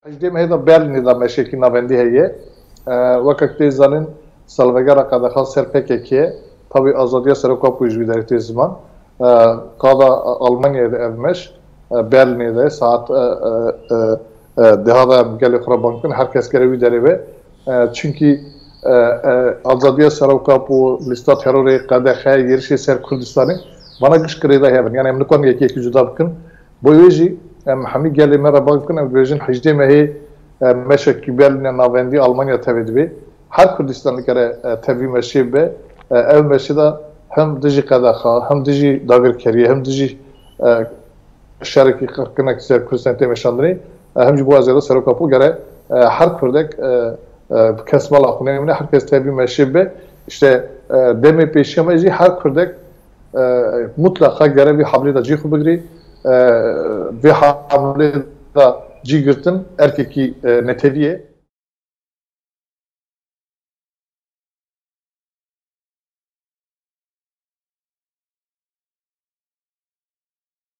Hejde mehda Berlin'de meşeki navendi heye. Vakakte zanın salvegara kadar ser PKK tabi azadiye seroka pujvideri te zaman. Kada Almanya'da evmeş. Berlin'de saat dehada gele Xrabank'ın herkes görevi derive. Çünkü azadiye seroka bu lista terörü kadar yerişi ser Kürdistan'ı bana kış kreda hemen. Yani emnikon yeki juda bakın. Boyuji همه گلی مرا باز کنم ویژن حجده مهی مشکی برلین ناوندی آلمانیا تبدیل بی هر کردستانی که تبدیل مشی به ev meşida hem dizi kadaha hem dizi dagirkeriye hem dizi şeriki kırkınak ser Kürdistan'ta meşandırı hem bu azada serokapu göre her Kürdek kesmal akune herkes tebdil meşi be işte demi peşemeci her Kürdek mutlaka göre bir habli da cihu bigri ve hamle da cigirtin erkeki neteviye